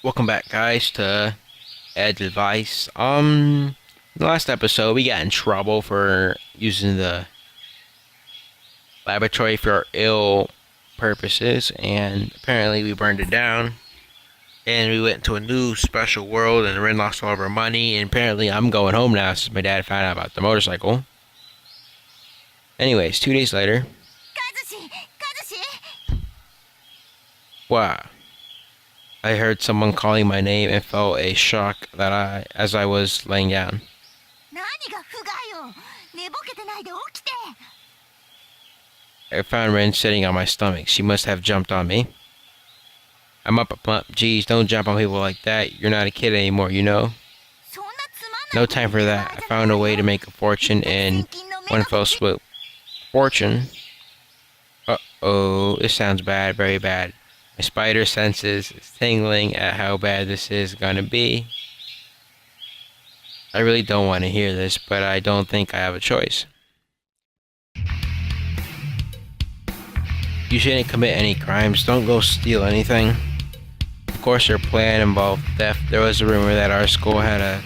Welcome back, guys, to Edelweiss. The last episode, we got in trouble for using the laboratory for ill purposes, and apparently we burned it down. And we went to a new special world, and Ren lost all of our money, and apparently I'm going home now since my dad found out about the motorcycle. Anyways, 2 days later. Wow. I heard someone calling my name and felt a shock as I was laying down. I found Ren sitting on my stomach. She must have jumped on me. I'm up a bump. Geez, don't jump on people like that. You're not a kid anymore, you know? No time for that. I found a way to make a fortune in one fell swoop. Fortune? Uh-oh, this sounds bad, very bad. My spider senses is tingling at how bad this is gonna be. I really don't want to hear this, but I don't think I have a choice. You shouldn't commit any crimes. Don't go steal anything. Of course, your plan involved theft. There was a rumor that our school had a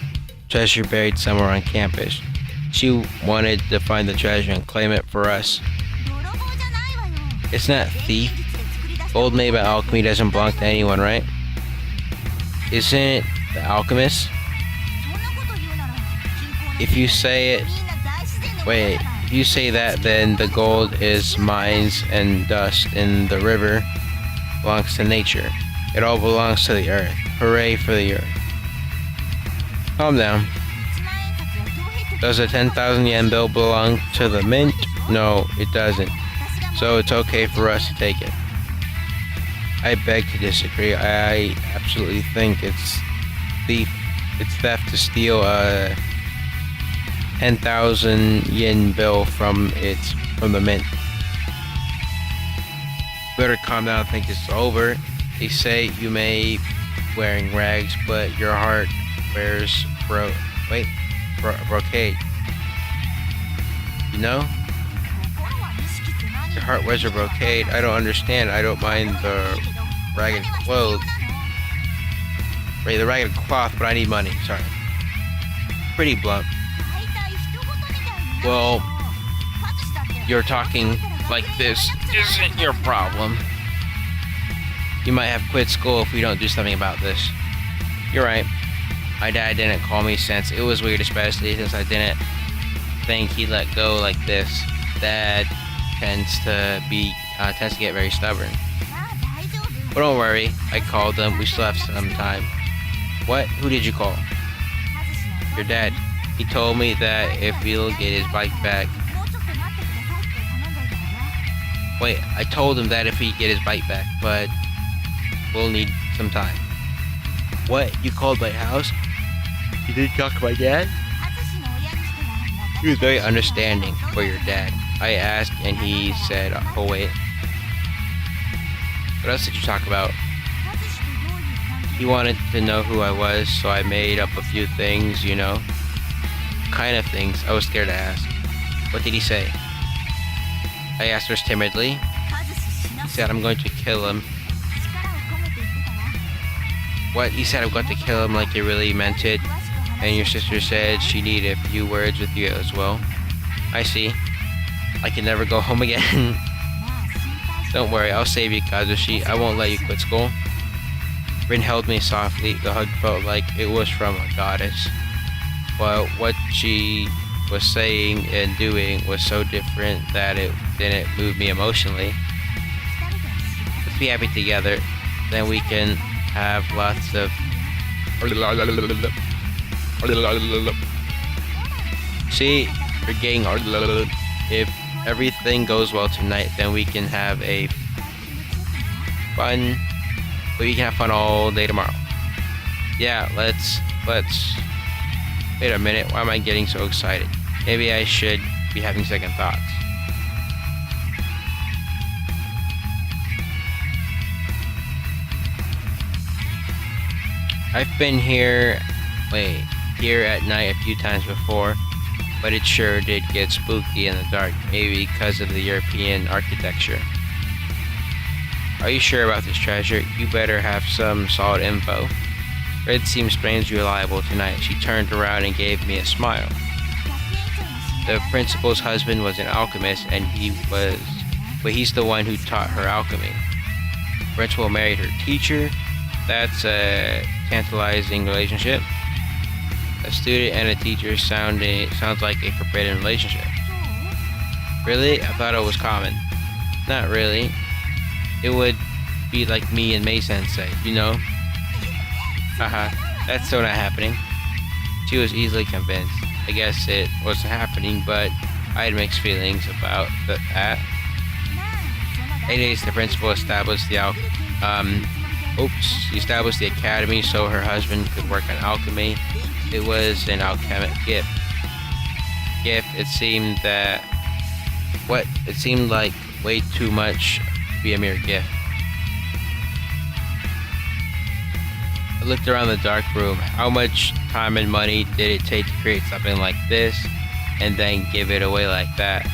treasure buried somewhere on campus. She wanted to find the treasure and claim it for us. It's not thief. Gold made by alchemy doesn't belong to anyone, right? Isn't it the alchemist? If you say that, then the gold is mines and dust in the river belongs to nature. It all belongs to the earth. Hooray for the earth. Calm down. Does a 10,000 yen bill belong to the mint? No, it doesn't. So it's okay for us to take it. I beg to disagree. I absolutely think it's theft to steal a 10,000 yen bill from the mint. Better calm down and think it's over. They say you may be wearing rags, but your heart wears brocade. You know? Your heart wears a brocade. I don't understand. I don't mind the ragged clothes. Wait, the ragged cloth, but I need money. Sorry. Pretty blunt. Well, you're talking like this isn't your problem. You might have quit school if we don't do something about this. You're right. My dad didn't call me since it was weird, especially since I didn't think he'd let go like this. Dad tends to get very stubborn. But don't worry, I called him. We still have some time. What? Who did you call? Your dad. He told me that if he'll get his bike back. Wait, I told him that if he'd get his bike back, but we'll need some time. What? You called my house? You didn't talk to my dad? He was very understanding for your dad. I asked and he said, oh wait. What else did you talk about? He wanted to know who I was, so I made up a few things, you know. Kind of things. I was scared to ask. What did he say? I asked her timidly. He said, I'm going to kill him. What? He said I'm going to kill him like he really meant it. And your sister said she needed a few words with you as well. I see. I can never go home again. Don't worry, I'll save you, Kazushi. I won't let you quit school. Rin held me softly. The hug felt like it was from a goddess. But what she was saying and doing was so different that it didn't move me emotionally. Let's be happy together. Then we can have lots of... See, you're getting... If everything goes well tonight, then we can have a fun... We can have fun all day tomorrow. Yeah, let's... Wait a minute, why am I getting so excited? Maybe I should be having second thoughts. I've been here at night a few times before, but it sure did get spooky in the dark, maybe because of the European architecture. Are you sure about this treasure? You better have some solid info. Red seemed strangely reliable tonight. She turned around and gave me a smile. The principal's husband was an alchemist, and he's the one who taught her alchemy. The principal married her teacher. That's a tantalizing relationship. A student and a teacher sounds like a forbidden relationship. Really? I thought it was common. Not really. It would be like me and Mei Sensei, you know? Haha, that's still not happening. She was easily convinced. I guess it wasn't happening, but I had mixed feelings about that. Anyways, the principal established the academy so her husband could work on alchemy. It was an alchemic gift. It seemed like way too much to be a mere gift. I looked around the dark room. How much time and money did it take to create something like this and then give it away like that?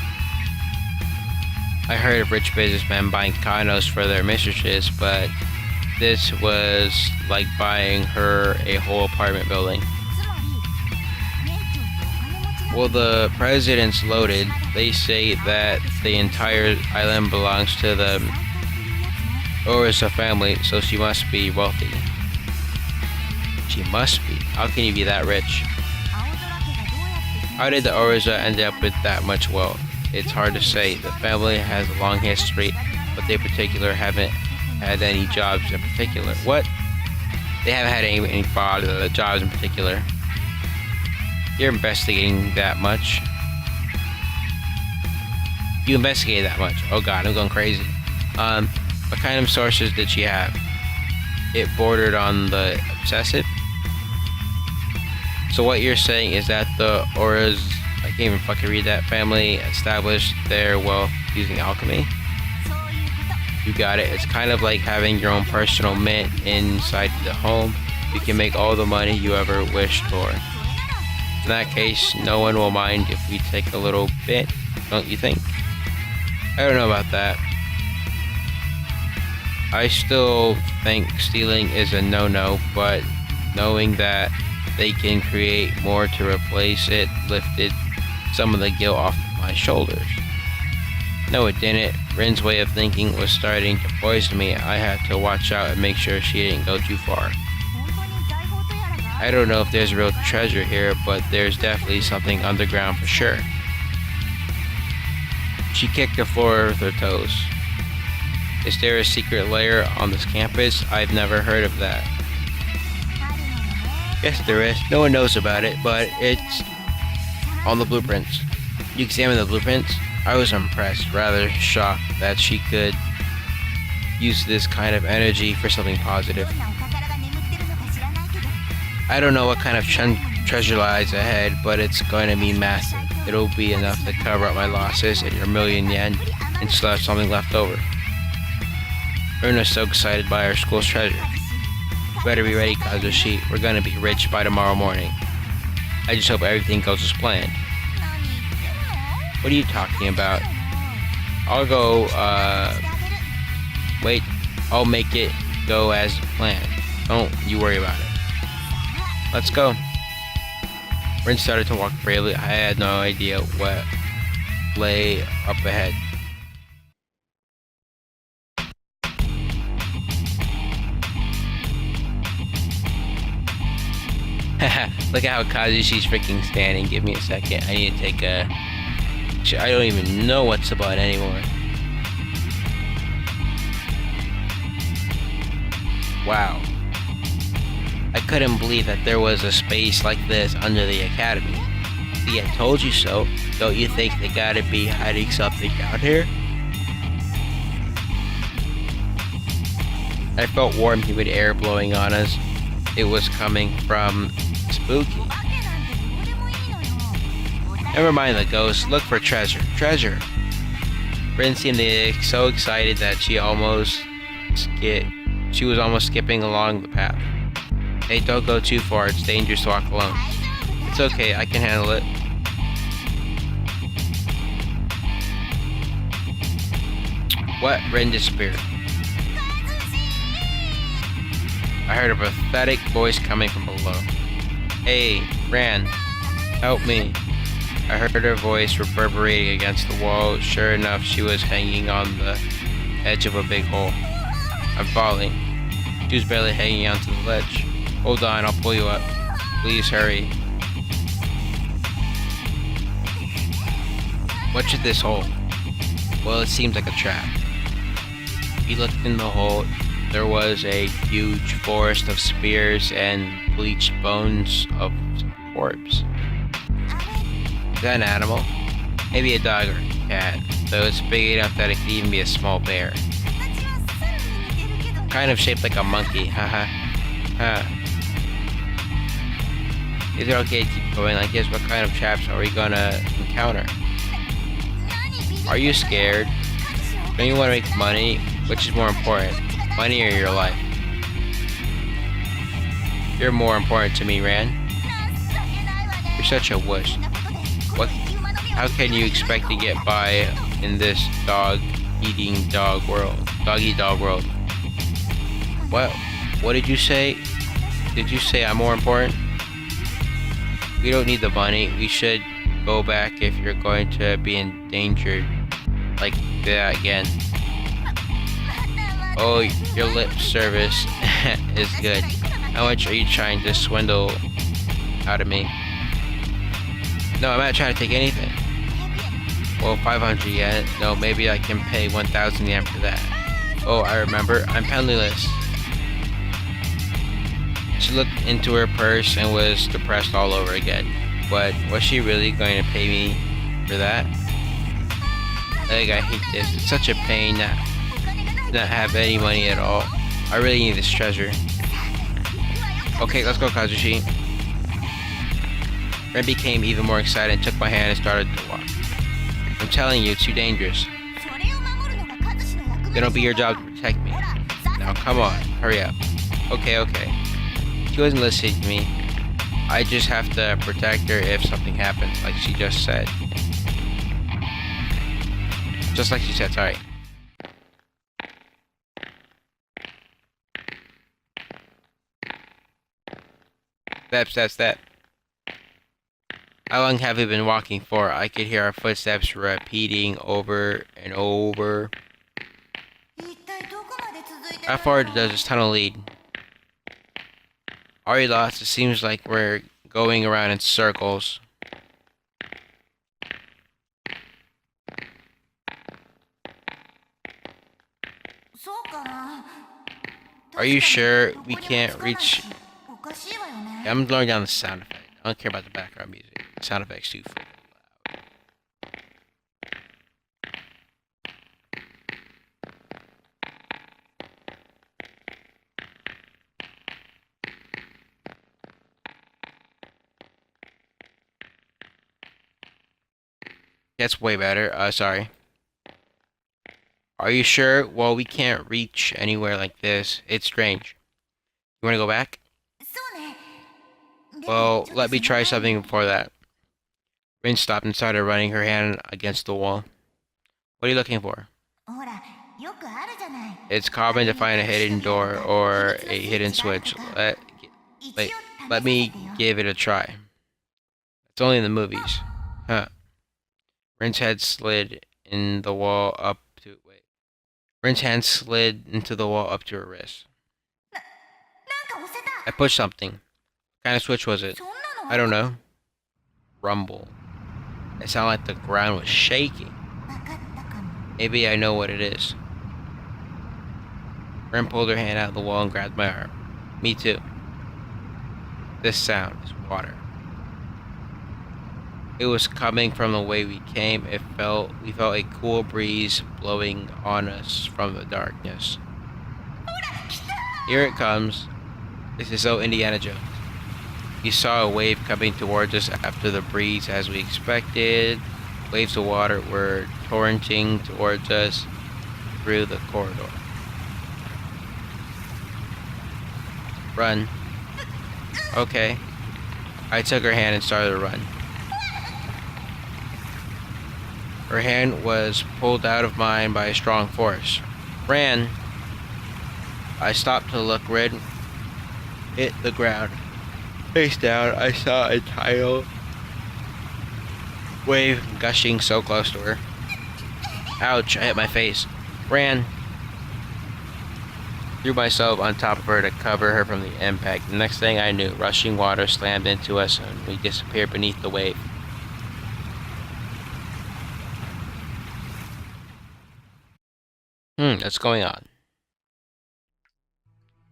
I heard of rich businessmen buying condos for their mistresses, but this was like buying her a whole apartment building. Well, the president's loaded. They say that the entire island belongs to the Orisa family, so she must be wealthy. She must be. How can you be that rich? How did the Orisa end up with that much wealth? It's hard to say. The family has a long history, but they in particular haven't had any jobs in particular. What? They haven't had any jobs in particular. You're investigating that much. You investigated that much. Oh god, I'm going crazy. What kind of sources did she have? It bordered on the obsessive. So what you're saying is that the Auras, I can't even fucking read that, family established their wealth using alchemy? You got it. It's kind of like having your own personal mint inside the home. You can make all the money you ever wished for. In that case, no one will mind if we take a little bit, don't you think? I don't know about that. I still think stealing is a no-no, but knowing that they can create more to replace it lifted some of the guilt off my shoulders. No, it didn't. Rin's way of thinking was starting to poison me. I had to watch out and make sure she didn't go too far. I don't know if there's real treasure here, but there's definitely something underground for sure. She kicked the floor with her toes. Is there a secret lair on this campus? I've never heard of that. Yes, there is. No one knows about it, but it's on the blueprints. You examined the blueprints? I was impressed, rather shocked that she could use this kind of energy for something positive. I don't know what kind of treasure lies ahead, but it's going to be massive. It'll be enough to cover up my losses and your million yen, and still have something left over. Una's so excited by our school's treasure. Better be ready, Kazushi. We're gonna be rich by tomorrow morning. I just hope everything goes as planned. What are you talking about? I'll make it go as planned. Don't you worry about it. Let's go. Rin started to walk bravely. I had no idea what lay up ahead. Look at how Kazushi's freaking standing. Give me a second. I need to take a... I don't even know what's the button anymore. Wow. I couldn't believe that there was a space like this under the academy. See, I told you so. Don't you think they gotta be hiding something down here? I felt warm, humid air blowing on us. It was coming from Spooky. Never mind the ghost. Look for treasure. Treasure! Rin seemed so excited that she was almost skipping along the path. Hey, don't go too far. It's dangerous to walk alone. It's okay. I can handle it. What? Rin disappeared. I heard a pathetic voice coming from below. Hey, Ran, help me. I heard her voice reverberating against the wall. Sure enough, she was hanging on the edge of a big hole. I'm falling. She was barely hanging onto the ledge. Hold on, I'll pull you up. Please hurry. What's at this hole? Well, it seems like a trap. We looked in the hole. There was a huge forest of spears and bleached bones of some corpse. Is that an animal? Maybe a dog or a cat, though it's big enough that it could even be a small bear. Kind of shaped like a monkey, haha. Is it okay to keep going like this? What kind of traps are we gonna encounter? Are you scared? Don't you want to make money? Which is more important, money or your life? You're more important to me, Ran. You're such a wuss. What? How can you expect to get by in this dog-eating dog world? Dog-eat-dog world. What? What did you say? Did you say I'm more important? We don't need the money. We should go back if you're going to be endangered like that again. Oh, your lip service is good. How much are you trying to swindle out of me? No, I'm not trying to take anything. Well, 500 yen. No, maybe I can pay 1,000 yen for that. Oh, I remember. I'm penniless. She looked into her purse and was depressed all over again. But was she really going to pay me for that? Like, I hate this. It's such a pain not have any money at all. I really need this treasure. Okay, let's go, Kazushi. Ren became even more excited and took my hand and started to walk. I'm telling you, it's too dangerous. It'll be your job to protect me. Now, come on, hurry up. Okay. She wasn't listening to me. I just have to protect her if something happens, like she just said. Just like she said, sorry. Step. How long have we been walking for? I could hear our footsteps repeating over and over. How far does this tunnel lead? Already lost. It seems like we're going around in circles. Are you sure we can't reach? Yeah, I'm lowering down the sound effect. I don't care about the background music. The sound effect's too freaking loud. That's way better. Sorry. Are you sure? Well, we can't reach anywhere like this. It's strange. You wanna go back? Well, let me try something before that. Rin stopped and started running her hand against the wall. What are you looking for? It's common to find a hidden door or a hidden switch. Let me give it a try. It's only in the movies. Huh. Rin's head slid in the wall up to Rin's hand slid into the wall up to her wrist. I pushed something. What kind of switch was it? I don't know. Rumble. It sounded like the ground was shaking. Maybe I know what it is. Ren pulled her hand out of the wall and grabbed my arm. Me too. This sound is water. It was coming from the way we came. We felt a cool breeze blowing on us from the darkness. Here it comes. This is so Indiana Jones. We saw a wave coming towards us after the breeze, as we expected. Waves of water were torrenting towards us through the corridor. Run. Okay. I took her hand and started to run. Her hand was pulled out of mine by a strong force. Ran. I stopped to look. Red hit the ground. Face down, I saw a tidal wave gushing so close to her. Ouch, I hit my face. Ran. Threw myself on top of her to cover her from the impact. The next thing I knew, rushing water slammed into us and we disappeared beneath the wave. What's going on?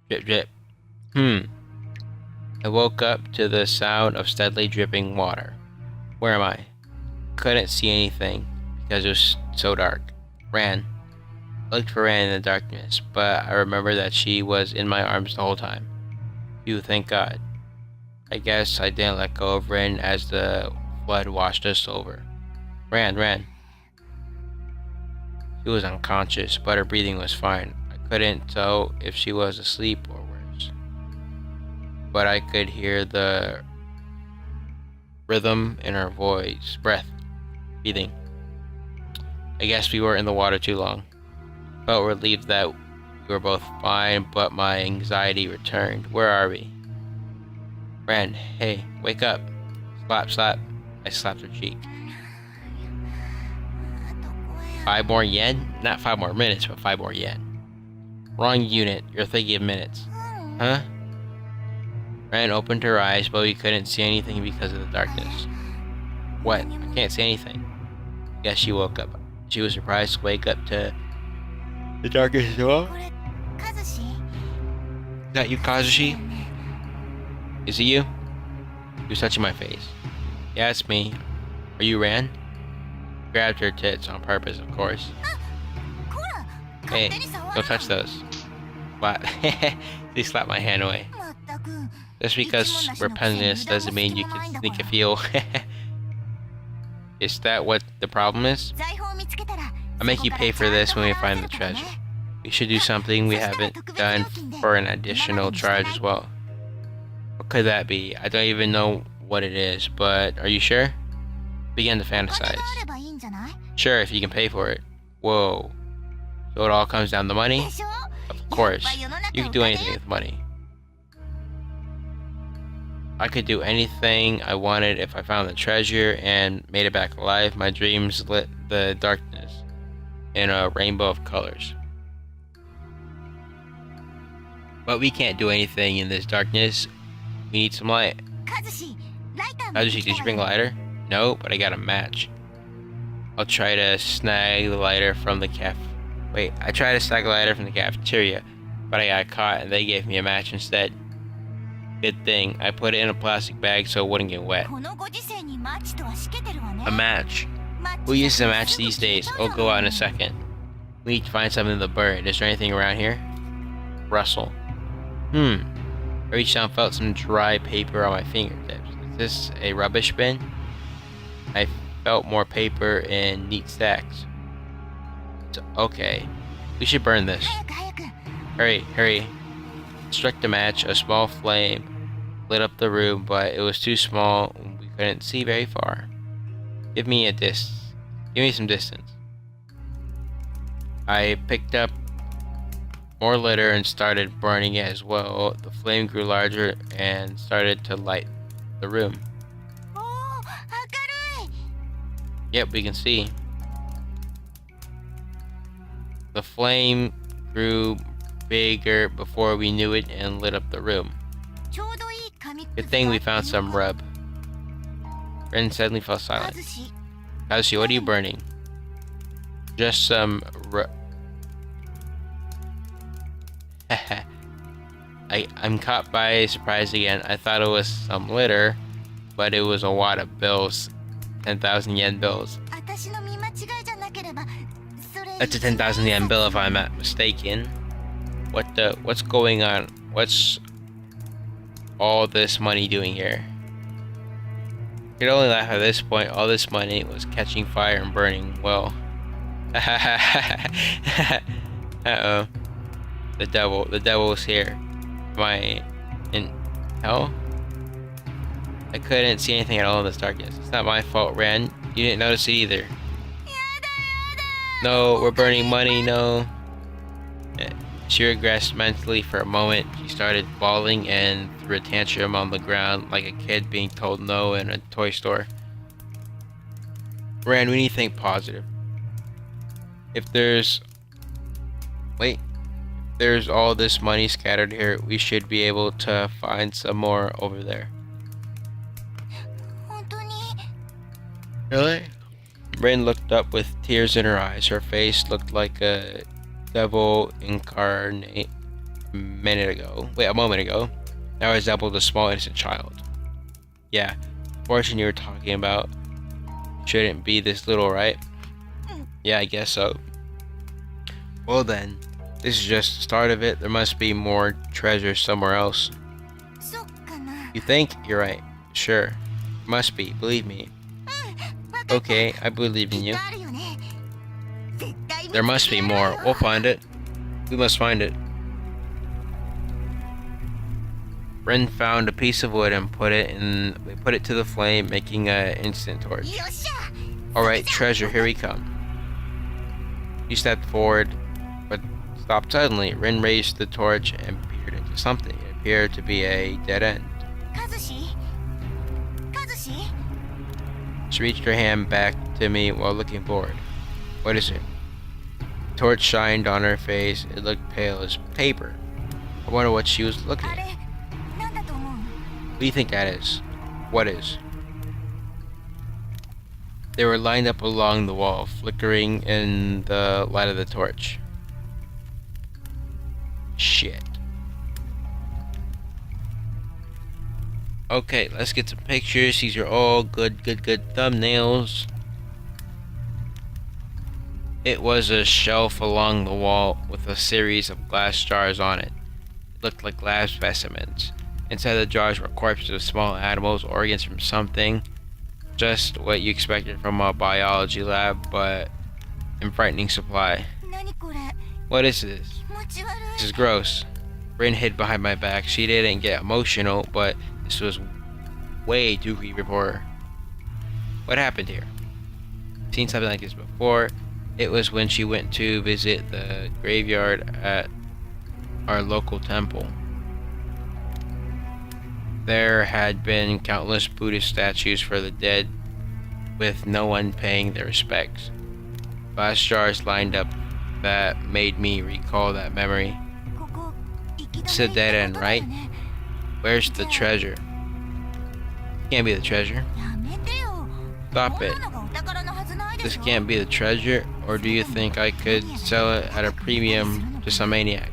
Drip, drip. I woke up to the sound of steadily dripping water. Where am I? Couldn't see anything because it was so dark. Ran. I looked for Ran in the darkness, but I remember that she was in my arms the whole time. Phew, thank God. I guess I didn't let go of Ran as the flood washed us over. Ran. She was unconscious, but her breathing was fine. I couldn't tell if she was asleep or worse. But I could hear the rhythm in her voice, breath, breathing. I guess we were in the water too long. Felt relieved that we were both fine, but my anxiety returned. Where are we? Ran, hey, wake up. Slap. I slapped her cheek. 5 more yen? Not 5 more minutes, but 5 more yen. Wrong unit. You're thinking of minutes. Huh? Ran opened her eyes, but we couldn't see anything because of the darkness. What? I can't see anything. Guess she woke up. She was surprised to wake up to the darkness as well. Is that you, Kazushi? Is it you? He was touching my face. Yeah, it's me. Are you Ran? Grabbed her tits on purpose, of course. Hey, don't touch those. What? They slapped my hand away. Just because we're penniless doesn't mean you can sneak a feel. Is that what the problem is? I'll make you pay for this when we find the treasure. We should do something we haven't done for an additional charge as well. What could that be? I don't even know what it is, but are you sure? Begin to fantasize. Sure, if you can pay for it. Whoa. So it all comes down to money? Of course. You can do anything with money. I could do anything I wanted if I found the treasure and made it back alive. My dreams lit the darkness in a rainbow of colors. But we can't do anything in this darkness. We need some light. Kazushi, did you bring a lighter? No, but I got a match. I'll try to snag the lighter from the I tried to snag the lighter from the cafeteria, but I got caught and they gave me a match instead. Good thing. I put it in a plastic bag so it wouldn't get wet. A match. Who uses a match these days? I'll go out in a second. We need to find something to burn. Is there anything around here? Rustle. I reached down and felt some dry paper on my fingertips. Is this a rubbish bin? I felt more paper in neat stacks. Okay. We should burn this. Hurry. Struck the match. A small flame lit up the room, but it was too small and we couldn't see very far. Give me some distance. I picked up more litter and started burning it as well. The flame grew larger and started to light the room. Yep, we can see. The flame grew bigger before we knew it and lit up the room. Good thing we found some rub. Ren suddenly fell silent. Kazushi, what are you burning? Just some rub. I'm caught by surprise again. I thought it was some litter, but it was a wad of bills. 10,000 yen bills. That's a 10,000 yen bill if I'm not mistaken. What's going on? What's all this money doing here? I could only laugh at this point. All this money was catching fire and burning. Well. Uh-oh. The devil is here. Am I in hell? I couldn't see anything at all in this darkness. It's not my fault, Ran. You didn't notice it either. No, we're burning money, no. She regressed mentally for a moment. She started bawling and threw a tantrum on the ground like a kid being told no in a toy store. Ren, we need to think positive. If there's all this money scattered here, we should be able to find some more over there. Really? Rin looked up with tears in her eyes. Her face looked like a devil incarnate a moment ago. Now it resembled a small innocent child. Yeah, the fortune you were talking about shouldn't be this little, right? Yeah, I guess so. Well then, this is just the start of it. There must be more treasure somewhere else. You think? You're right. Sure. Must be, believe me. Okay, I believe in you. There must be more. We'll find it. We must find it. Ren found a piece of wood and put it to the flame, making an instant torch. Alright, treasure, here we come. She stepped forward, but stopped suddenly. Ren raised the torch and peered into something. It appeared to be a dead end. She reached her hand back to me while looking forward. What is it? The torch shined on her face. It looked pale as paper. I wonder what she was looking at. What do you think that is? What is? They were lined up along the wall, flickering in the light of the torch. Shit. Okay, let's get some pictures. These are all good thumbnails. It was a shelf along the wall with a series of glass jars on it. It looked like lab specimens. Inside the jars were corpses of small animals, organs from something. Just what you expected from a biology lab, but in frightening supply. What is this? This is gross. Rin hid behind my back. She didn't get emotional, but this was way too creepy for her. What happened here? Seen something like this before. It was when she went to visit the graveyard at our local temple. There had been countless Buddhist statues for the dead, with no one paying their respects. Glass jars lined up that made me recall that memory. It's a dead end, right? Where's the treasure? Can't be the treasure. Stop it. This can't be the treasure, or do you think I could sell it at a premium to some maniac?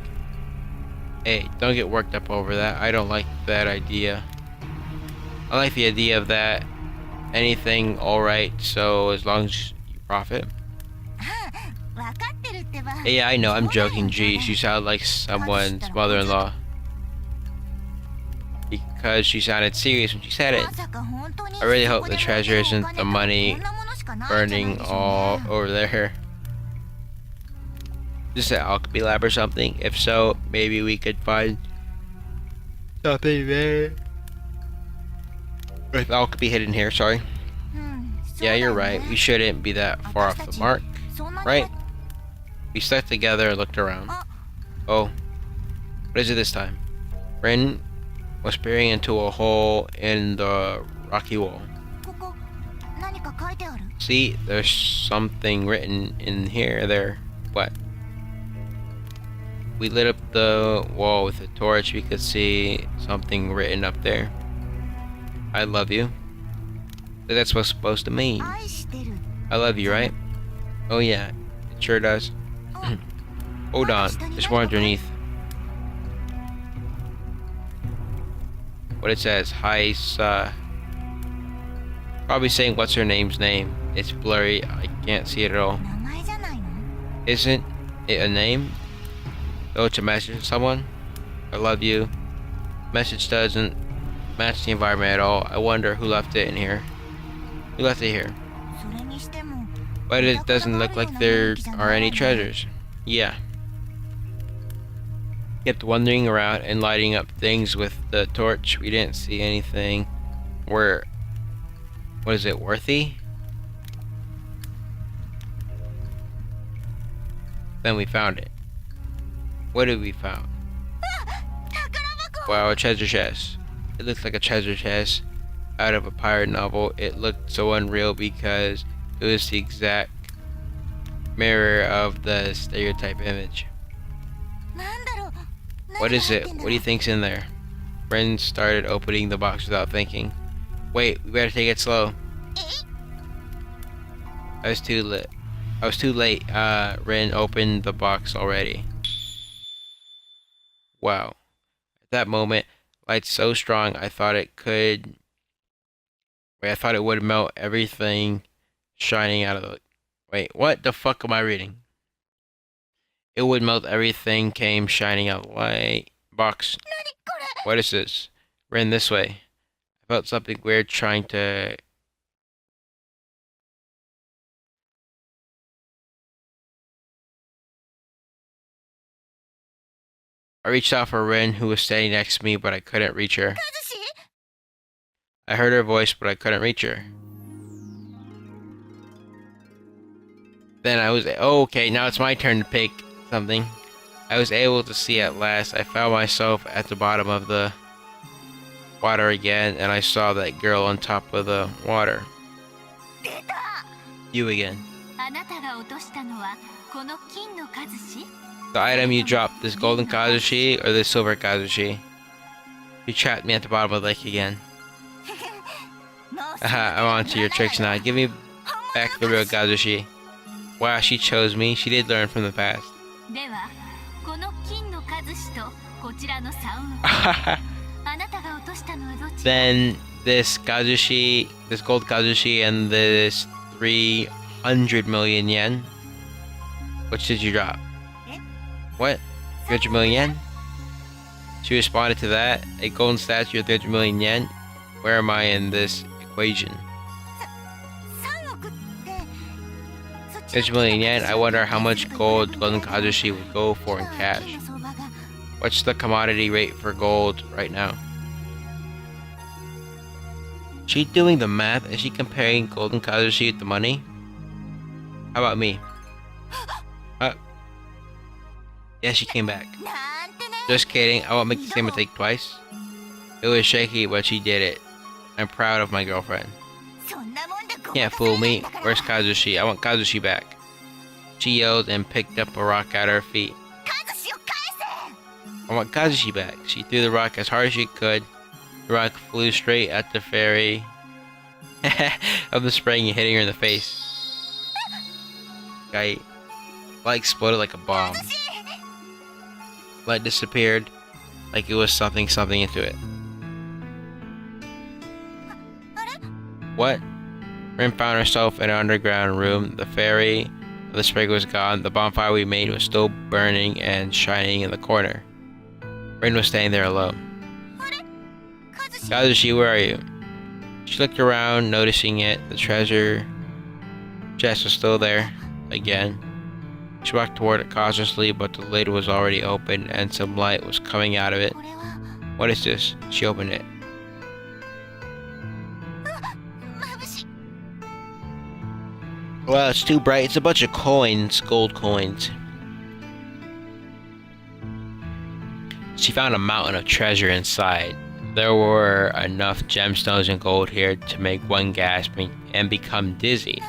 Hey, don't get worked up over that. I don't like that idea. I like the idea of that. Anything alright, so as long as you profit. Hey, yeah, I know, I'm joking. Geez, you sound like someone's mother-in-law. Because she sounded serious when she said it. I really hope the treasure isn't the money burning all over there. Just an alchemy lab or something. If so, maybe we could find something there. With alchemy hidden here, sorry. Yeah, you're right. We shouldn't be that far off the mark, right? We stuck together and looked around. Oh, what is it this time? Rin was peering into a hole in the rocky wall. See, there's something written in here. There. What? We lit up the wall with a torch. We could see something written up there. I love you. But that's what's supposed to mean. I love you, right? Oh yeah, it sure does. Hold on, there's more underneath. What it says, hi, probably saying what's her name's name. It's blurry, I can't see it at all. Isn't it a name? Oh, it's a message to someone? I love you. Message doesn't match the environment at all. I wonder who left it in here. Who left it here? But it doesn't look like there are any treasures. Yeah. Kept wandering around and lighting up things with the torch. We didn't see anything. What is it, worthy? Then we found it. What did we found? Wow, a treasure chest. It looks like a treasure chest out of a pirate novel. It looked so unreal because it was the exact mirror of the stereotype image. What is it? What do you think's in there? Ren started opening the box without thinking. Wait, we better take it slow. I was too late. Ren opened the box already. Wow. At that moment, light so strong I thought it would melt everything shining out of the... Wait, what the fuck am I reading? It would melt everything came shining out of the light box. What is this? Ran this way. I felt something weird trying to... I reached out for Rin, who was standing next to me, but I couldn't reach her. I heard her voice, but I couldn't reach her. Then I was... Oh, okay, now it's my turn to pick something. I was able to see at last. I found myself at the bottom of the water again, and I saw that girl on top of the water. You again. The item you dropped, this golden kazushi or this silver kazushi? You trapped me at the bottom of the lake again. Haha, I'm on to your tricks now. Give me back the real kazushi. Wow, she chose me. She did learn from the past. Then this kazushi, this gold kazushi, and this 300 million yen. Which did you drop? What? 300 million yen? She responded to that. A golden statue of 300 million yen? Where am I in this equation? 300 million yen? I wonder how much gold golden kazushi would go for in cash. What's the commodity rate for gold right now? She doing the math? Is she comparing golden kazushi with the money? How about me? Yeah, she came back. Just kidding, I won't make the same mistake twice. It was shaky, but she did it. I'm proud of my girlfriend. Can't fool me. Where's Kazushi? I want Kazushi back. She yelled and picked up a rock at her feet. I want Kazushi back. She threw the rock as hard as she could. The rock flew straight at the fairy of the spring and hitting her in the face. Light exploded like a bomb. Light disappeared like it was something into it. What? Rin found herself in an underground room. The fairy of the spring was gone. The bonfire we made was still burning and shining in the corner. Rin was standing there alone. Kazushi, where are you? She looked around, noticing it. The treasure chest was still there. Again. She walked toward it cautiously, but the lid was already open and some light was coming out of it. What is this? She opened it. Well, it's too bright. It's a bunch of coins, gold coins. She found a mountain of treasure inside. There were enough gemstones and gold here to make one gasp and become dizzy.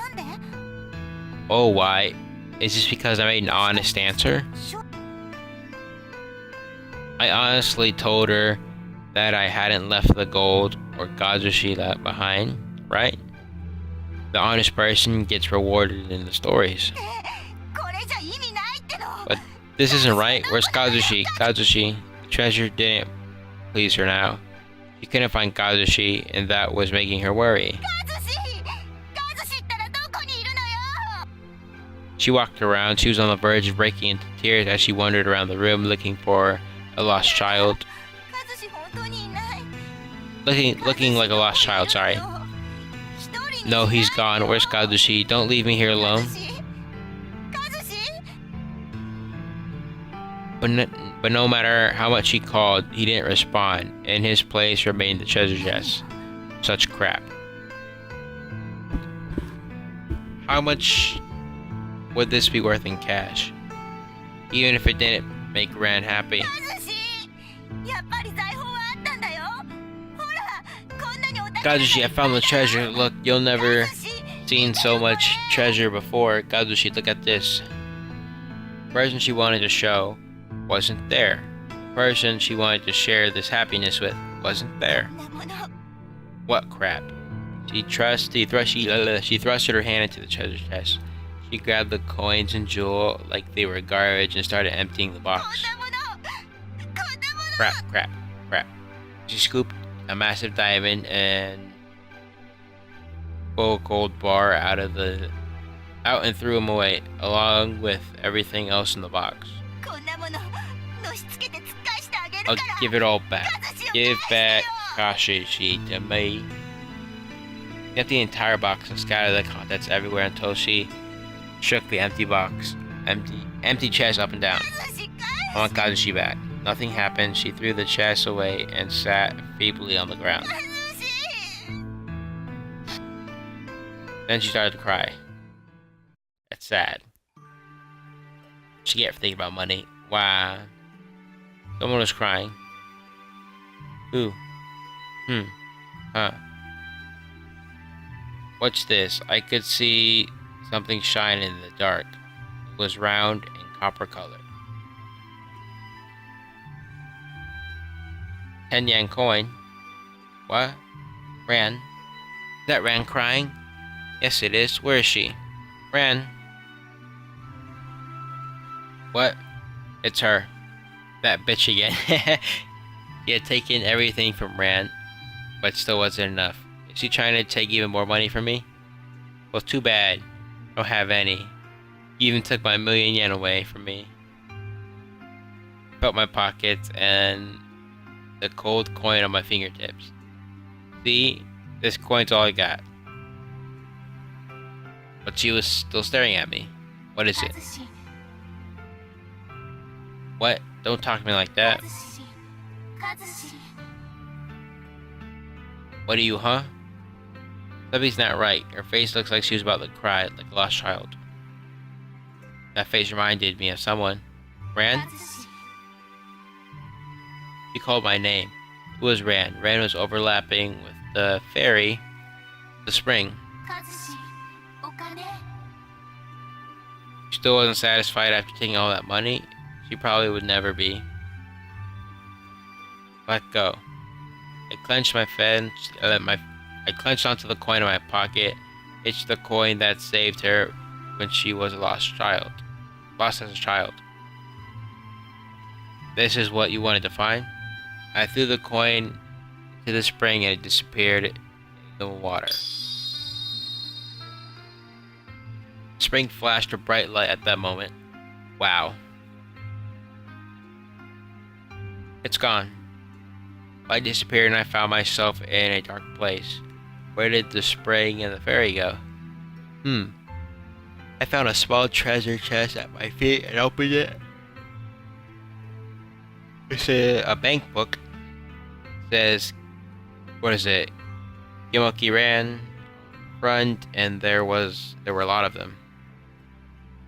Oh, why? Is this because I made an honest answer? I honestly told her that I hadn't left the gold or kazushi left behind, right? The honest person gets rewarded in the stories. But this isn't right. Where's Kazushi? Kazushi. The treasure didn't please her now. She couldn't find Kazushi, and that was making her worry. She walked around. She was on the verge of breaking into tears as she wandered around the room looking for a lost child. Looking like a lost child, sorry. No, he's gone. Where's Kazushi? Don't leave me here alone. But no matter how much he called, he didn't respond. In his place remained the treasure chest. Such crap. How much would this be worth in cash? Even if it didn't make Ran happy. Kazushi, I found the treasure. Look, you'll never seen so much treasure before. Kazushi, look at this. The person she wanted to show wasn't there. The person she wanted to share this happiness with wasn't there. What crap? She thrusted her hand into the treasure chest. She grabbed the coins and jewel like they were garbage and started emptying the box. Crap. She scooped a massive diamond and full gold bar out and threw them away, along with everything else in the box. I'll give it all back. Give back Kazushi to me. She emptied the entire box and scattered the contents everywhere until she shook the empty chest up and down. I want Kazushi back. Nothing happened. She threw the chest away and sat feebly on the ground. Then she started to cry. That's sad. She get for thinking about money. Wow. Someone was crying. Who? Huh. What's this? I could see something shine in the dark. It was round and copper colored. 10 yen coin. What? Ran? Is that Ran crying? Yes, it is. Where is she? Ran? What? It's her. That bitch again. He had taken everything from Ran, but still wasn't enough. Is she trying to take even more money from me? Well, too bad. I don't have any. You even took my 1,000,000 yen away from me. I felt my pockets and the cold coin on my fingertips. See? This coin's all I got. But she was still staring at me. What is it? What? Don't talk to me like that. What are you, huh? Something's not right. Her face looks like she was about to cry, like a lost child. That face reminded me of someone. Ran? She called my name. It was Ran. Ran was overlapping with the ferry, the spring. She still wasn't satisfied after taking all that money. She probably would never be. Let go. I clenched my fist. I clenched onto the coin in my pocket. It's the coin that saved her when she was a lost as a child. This is what you wanted to find? I threw the coin into the spring and it disappeared in the water. The spring flashed a bright light at that moment. Wow. It's gone. Light disappeared and I found myself in a dark place. Where did the spring and the fairy go? I found a small treasure chest at my feet and opened it. It's a bank book. It says, what is it? Yamoki Ran front, and there were a lot of them.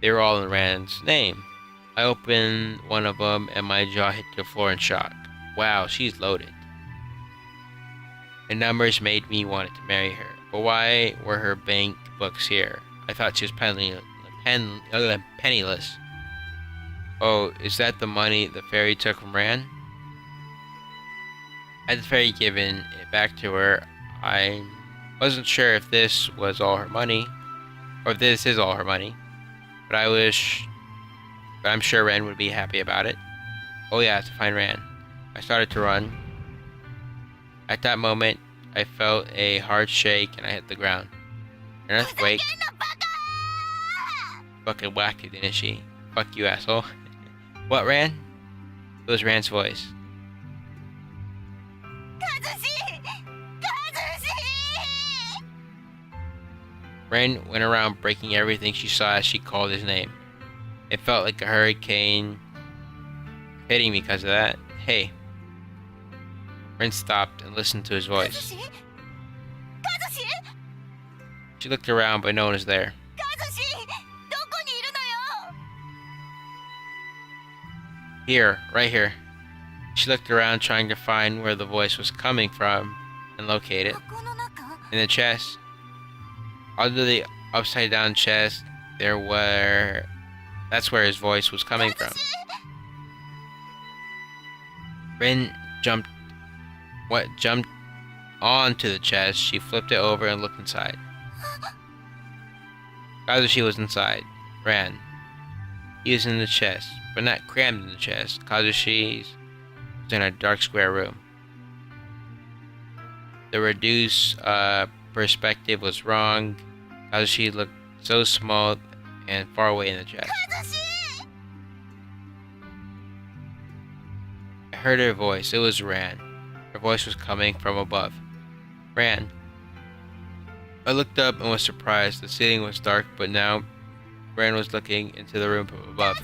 They were all in Ran's name. I opened one of them and my jaw hit the floor in shock. Wow, she's loaded. The numbers made me want to marry her. But why were her bank books here? I thought she was penniless. Oh, is that the money the fairy took from Ran? Had the fairy given it back to her, I wasn't sure if this was all her money, or if this is all her money. But I'm sure Ran would be happy about it. Oh yeah, to find Ran. I started to run. At that moment, I felt a hard shake and I hit the ground. An earthquake. Fucking whacked it, didn't she? Fuck you, asshole. What, Ran? It was Ran's voice. Ran went around breaking everything she saw as she called his name. It felt like a hurricane hitting me because of that. Hey. Ran stopped and listened to his voice. She looked around, but no one was there. Here, right here. She looked around trying to find where the voice was coming from and locate it. In the chest. Under the upside down chest, that's where his voice was coming from. Rin jumped onto the chest. She flipped it over and looked inside. Kazushi was inside. Ran. He was in the chest, but not crammed in the chest. Kazushi was in a dark square room. The reduced perspective was wrong. Kazushi looked so small and far away in the chest. I heard her voice. It was Ran. Her voice was coming from above. Ran. I looked up and was surprised. The ceiling was dark, but now Ran was looking into the room from above.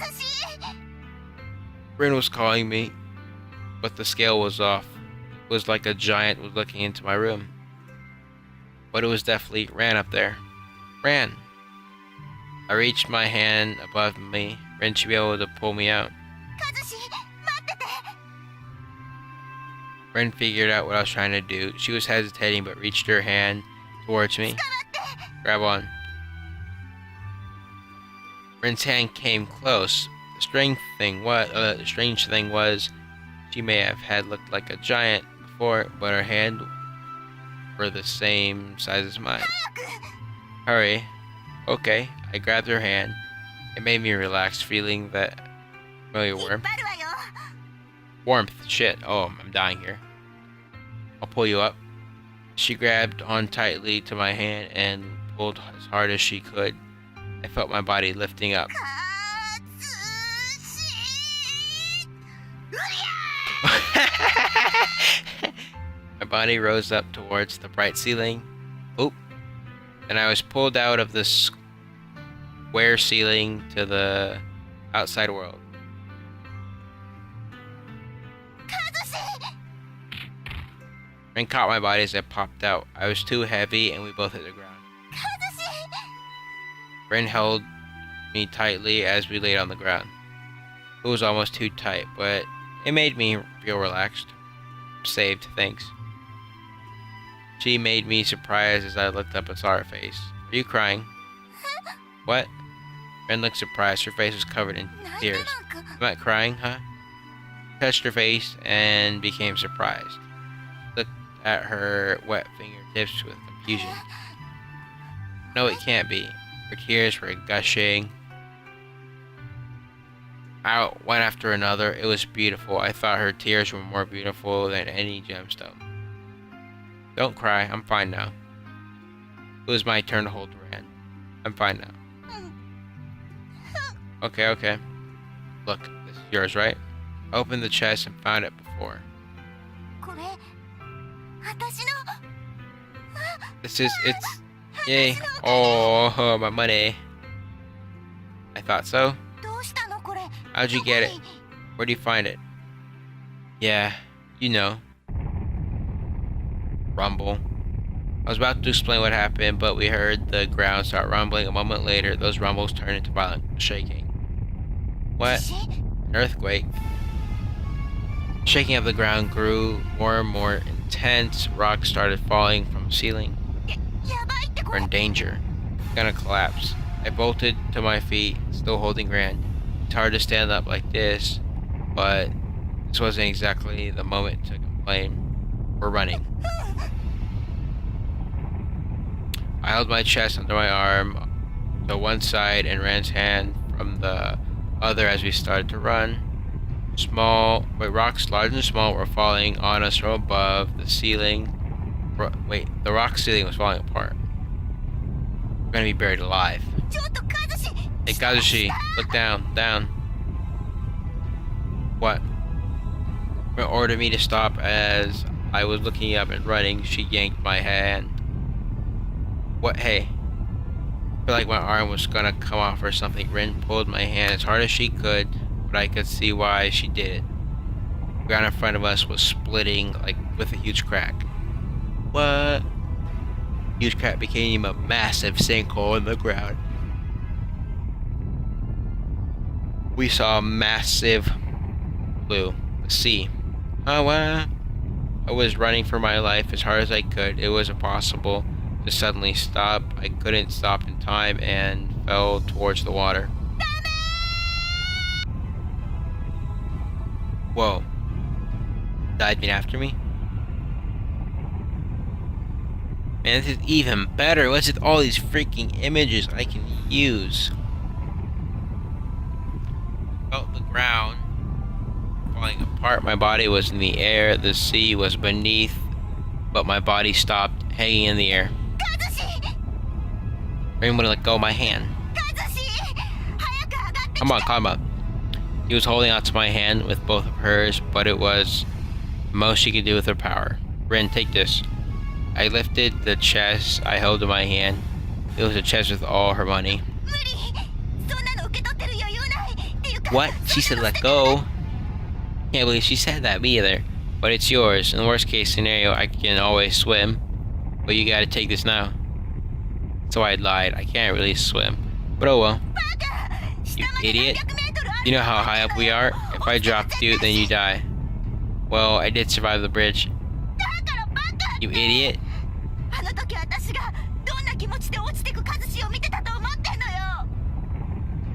Ran was calling me, but the scale was off. It was like a giant was looking into my room. But it was definitely Ran up there. Ran! I reached my hand above me. Ran should be able to pull me out. Ren figured out what I was trying to do. She was hesitating but reached her hand towards me. Grab on. Ren's hand came close. The strange thing was she may have had looked like a giant before, but her hand were the same size as mine. Hurry. Okay. I grabbed her hand. It made me relax, feeling that familiar warmth. Shit. Oh, I'm dying here. I'll pull you up. She grabbed on tightly to my hand and pulled as hard as she could. I felt my body lifting up. My body rose up towards the bright ceiling. Oop. And I was pulled out of the square ceiling to the outside world. Ren caught my body as I popped out. I was too heavy and we both hit the ground. Ren held me tightly as we laid on the ground. It was almost too tight, but it made me feel relaxed. Saved, thanks. She made me surprised as I looked up and saw her face. Are you crying? What? Ren looked surprised. Her face was covered in tears. I'm not crying, huh? Touched her face and became surprised. Looked at her wet fingertips with confusion. No, it can't be. Her tears were gushing out one after another. It was beautiful. I thought her tears were more beautiful than any gemstone. Don't cry. I'm fine now. It was my turn to hold her hand. I'm fine now. Okay. Look, this is yours, right? I opened the chest and found it before. It's... Yay. Oh, my money. I thought so. How'd you get it? Where'd you find it? Yeah, you know. Rumble. I was about to explain what happened, but we heard the ground start rumbling. A moment later, those rumbles turned into violent shaking. What? An earthquake. Shaking of the ground grew more and more intense. Rocks started falling from the ceiling. We're in danger. Gonna collapse. I bolted to my feet, still holding Rand. It's hard to stand up like this, but this wasn't exactly the moment to complain. We're running. I held my chest under my arm to one side and Rand's hand from the other as we started to run. Rocks large and small were falling on us from above. The ceiling... the rock ceiling was falling apart. We're gonna be buried alive. Hey, Kazushi, look down. What? She ordered me to stop. As I was looking up and running, she yanked my hand. What? Hey. I feel like my arm was gonna come off or something. Rin pulled my hand as hard as she could, but I could see why she did it. The ground in front of us was splitting, like with a huge crack. What? Huge crack became a massive sinkhole in the ground. We saw a massive Blue. The sea. Oh, well. I was running for my life as hard as I could. It was impossible to suddenly stop. I couldn't stop in time and fell towards the water. Whoa. Diving after me? Man, this is even better. What's with all these freaking images I can use? Felt the ground falling apart. My body was in the air. The sea was beneath, but my body stopped hanging in the air. I didn't want to let go of my hand. Come on, climb up. He was holding onto my hand with both of hers, but it was the most she could do with her power. Rin, take this. I lifted the chest I held in my hand. It was a chest with all her money. What? She said let go. Can't believe she said that, me either. But it's yours. In the worst case scenario, I can always swim. But you gotta take this now. So I lied. I can't really swim. But oh well. You idiot. You know how high up we are? If I dropped you, then you die. Well, I did survive the bridge. You idiot.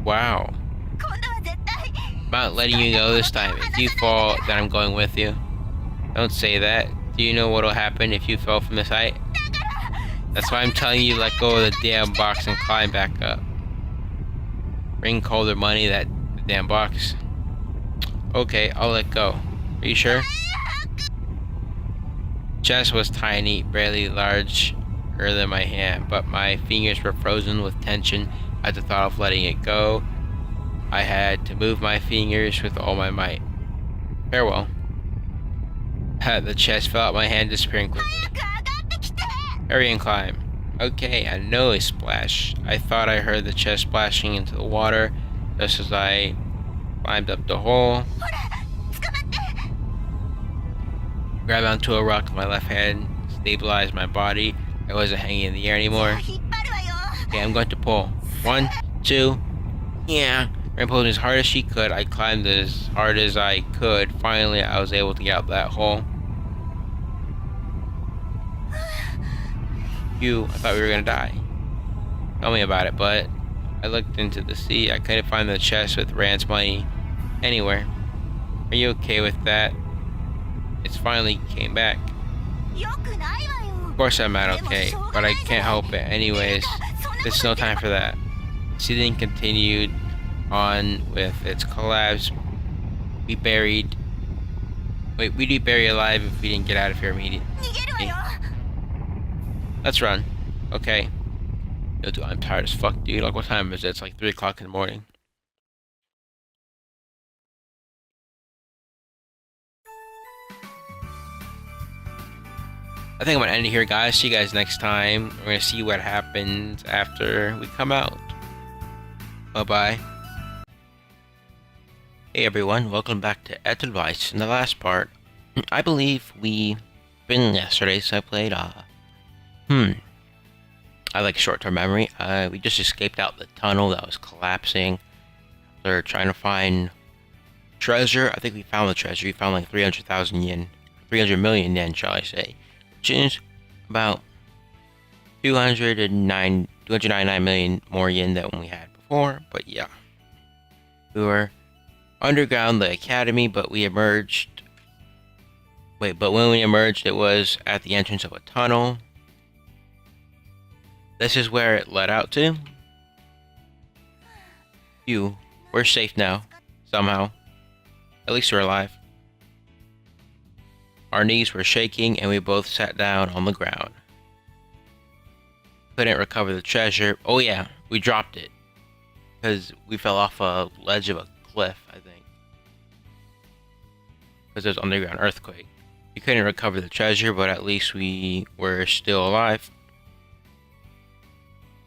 Wow. I'm not letting you go this time. If you fall, then I'm going with you. Don't say that. Do you know what'll happen if you fell from this height? That's why I'm telling you let go of the damn box and climb back up. Ring called her money that the damn box. Okay, I'll let go. Are you sure? Chest was tiny, barely larger than my hand, but my fingers were frozen with tension at the thought of letting it go. I had to move my fingers with all my might. Farewell. The chest fell out my hand, disappearing quickly. Hurry and climb. Okay, I know a splash. I thought I heard the chest splashing into the water just as I climbed up the hole. Grab onto a rock with my left hand, stabilize my body. I wasn't hanging in the air anymore. Okay, I'm going to pull. 1, 2, yeah. Ran pulling as hard as she could. I climbed as hard as I could. Finally, I was able to get out that hole. I thought we were gonna die. Tell me about it, but I looked into the sea. I couldn't find the chest with Rand's money anywhere. Are you okay with that? It's finally came back. Of course I'm not okay, but I can't help it. Anyways, there's no time for that. The sea then continued on with its collapse. We'd be buried alive if we didn't get out of here immediately. Let's run. Okay. Yo, dude, I'm tired as fuck, dude. Like, what time is it? It's like 3 o'clock in the morning. I think I'm gonna end it here, guys. See you guys next time. We're gonna see what happens after we come out. Bye-bye. Hey everyone, welcome back to Edelweiss. In the last part, I believe we finished yesterday, so I played, I like short-term memory. We just escaped out the tunnel that was collapsing. They're trying to find treasure. I think we found the treasure. We found like 300,000 yen. 300 million yen, shall I say. Which is about 299 million more yen than we had before. But yeah. We were underground the academy, but we emerged. Wait, but when we emerged, it was at the entrance of a tunnel. This is where it led out to. We're safe now. Somehow. At least we're alive. Our knees were shaking and we both sat down on the ground. Couldn't recover the treasure. Oh yeah, we dropped it. Because we fell off a ledge of a cliff, I think. Because there's an underground earthquake. We couldn't recover the treasure, but at least we were still alive.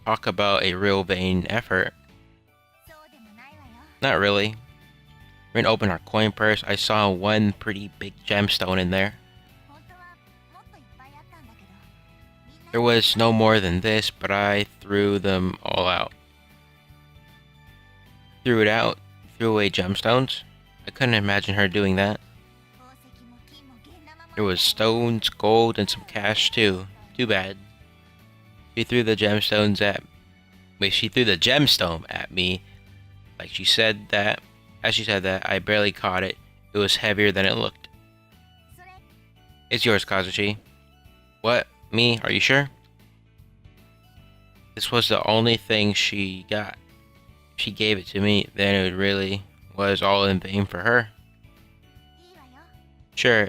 Talk about a real vain effort. Not really. We're gonna open our coin purse. I saw one pretty big gemstone in there. There was no more than this, but I threw them all out. Threw away gemstones. I couldn't imagine her doing that. There was stones, gold, and some cash too. Too bad. She threw the gemstones at she threw the gemstone at me. Like she said that as she said that, I barely caught it. It was heavier than it looked. It's yours, Kazushi. What? Me? Are you sure? This was the only thing she got. If she gave it to me, then it really was all in vain for her. Sure,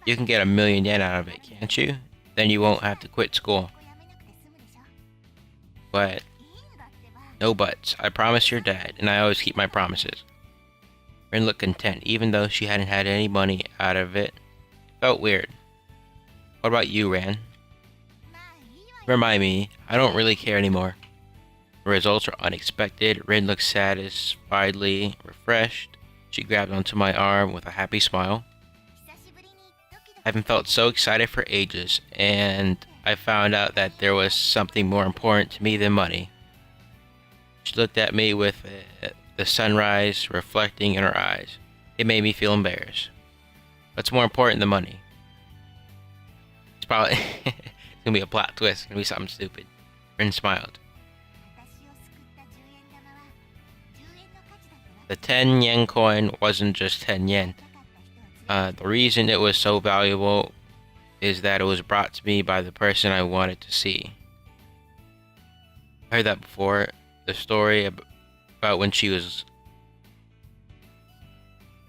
you can get 1,000,000 yen out of it, can't you? Then you won't have to quit school. But, no buts. I promised your dad, and I always keep my promises. Rin looked content, even though she hadn't had any money out of it. It felt weird. What about you, Ran? Remind me, I don't really care anymore. The results were unexpected. Rin looked satisfiedly refreshed. She grabbed onto my arm with a happy smile. I haven't felt so excited for ages, and I found out that there was something more important to me than money. She looked at me with the sunrise reflecting in her eyes. It made me feel embarrassed. What's more important than money? It's probably it's gonna be a plot twist. It's gonna be something stupid. Rin smiled. The 10 yen coin wasn't just 10 yen. The reason it was so valuable is that it was brought to me by the person I wanted to see. I heard that before. The story about when she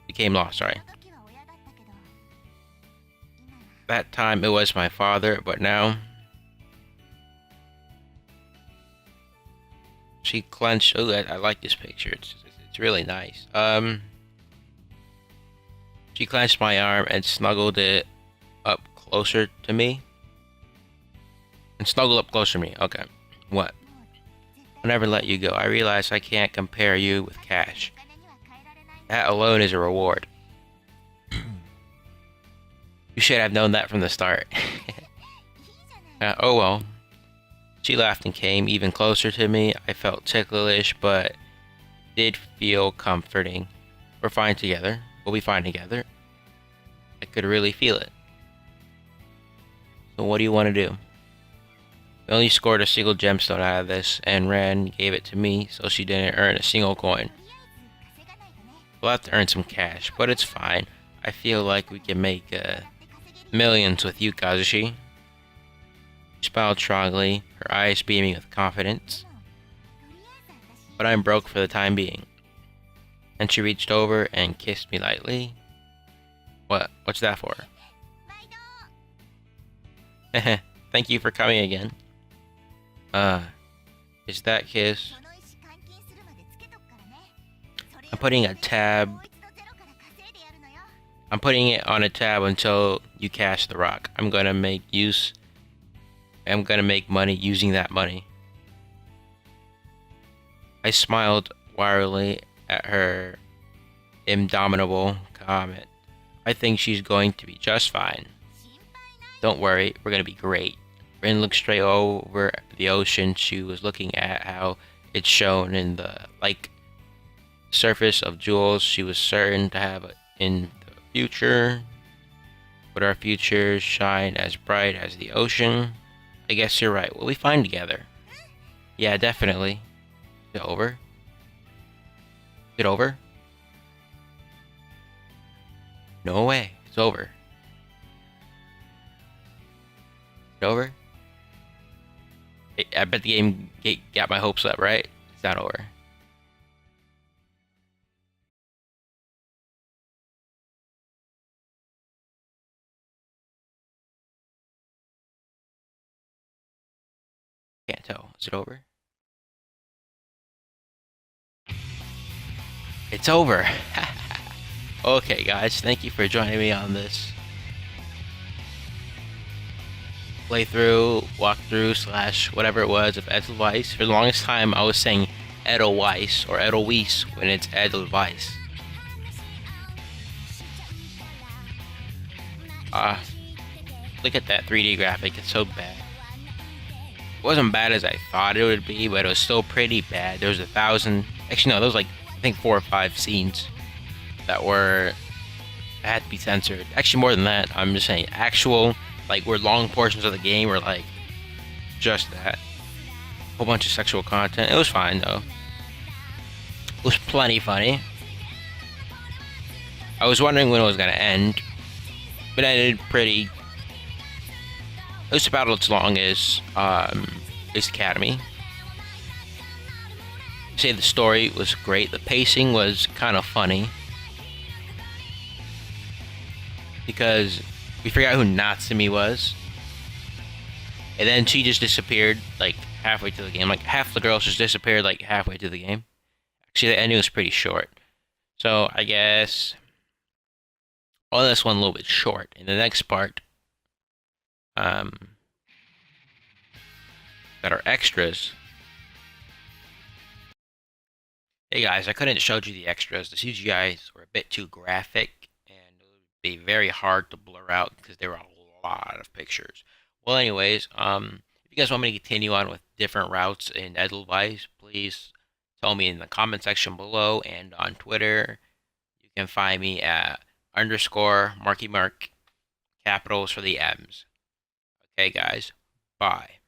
became lost, sorry. That time it was my father, but now she clenched. Oh, I like this picture. It's really nice. She clenched my arm and snuggled it up closer to me. Okay. What? I'll never let you go. I realize I can't compare you with cash. That alone is a reward. You should have known that from the start. Oh well. She laughed and came even closer to me. I felt ticklish, but did feel comforting. We're fine together. We'll be fine together. I could really feel it. So what do you want to do? We only scored a single gemstone out of this, and Ran gave it to me, so she didn't earn a single coin. We'll have to earn some cash, but it's fine. I feel like we can make millions with you, Kazushi. She smiled strongly, her eyes beaming with confidence. But I'm broke for the time being. And she reached over and kissed me lightly. What? What's that for? Thank you for coming again. Is that kiss? I'm putting it on a tab until you cash the rock. I'm gonna make money using that money. I smiled wryly at her indomitable comment. I think she's going to be just fine. Don't worry, we're gonna be great. Rin looked straight over the ocean. She was looking at how it shone in the surface of jewels she was certain to have in the future. Would our futures shine as bright as the ocean? I guess you're right. We'll be fine together. Yeah, definitely. Is it over? Is it over? No way. It's over. Is it over? I bet the game got my hopes up, right? It's not over. Can't tell. Is it over? It's over. Okay, guys. Thank you for joining me on this playthrough, walkthrough / whatever it was of Edelweiss. For the longest time, I was saying Edelweiss or Edelweiss when it's Edelweiss. Look at that 3D graphic. It's so bad. It wasn't bad as I thought it would be, but it was still pretty bad. There was 1,000. Actually, no, there was I think 4 or 5 scenes. that had to be censored. Actually, more than that. I'm just saying actual, like, were long portions of the game were like just that. A whole bunch of sexual content. It was fine though. It was plenty funny. I was wondering when it was gonna end, but it ended pretty. It was about as long as Ace Academy. I'd say the story was great. The pacing was kind of funny because we forgot who Natsumi was, and then she just disappeared like halfway through the game. Like half the girls just disappeared like halfway through the game. Actually, the ending was pretty short. So I guess all this one a little bit short. In the next part, got our extras. Hey guys, I couldn't show you the extras. The CGIs were a bit too graphic, and it would be very hard to blur out because there were a lot of pictures. Well, anyways, if you guys want me to continue on with different routes in Edelweiss, please tell me in the comment section below and on Twitter. You can find me at _Marky Mark, capitals for the M's. Okay, guys, bye.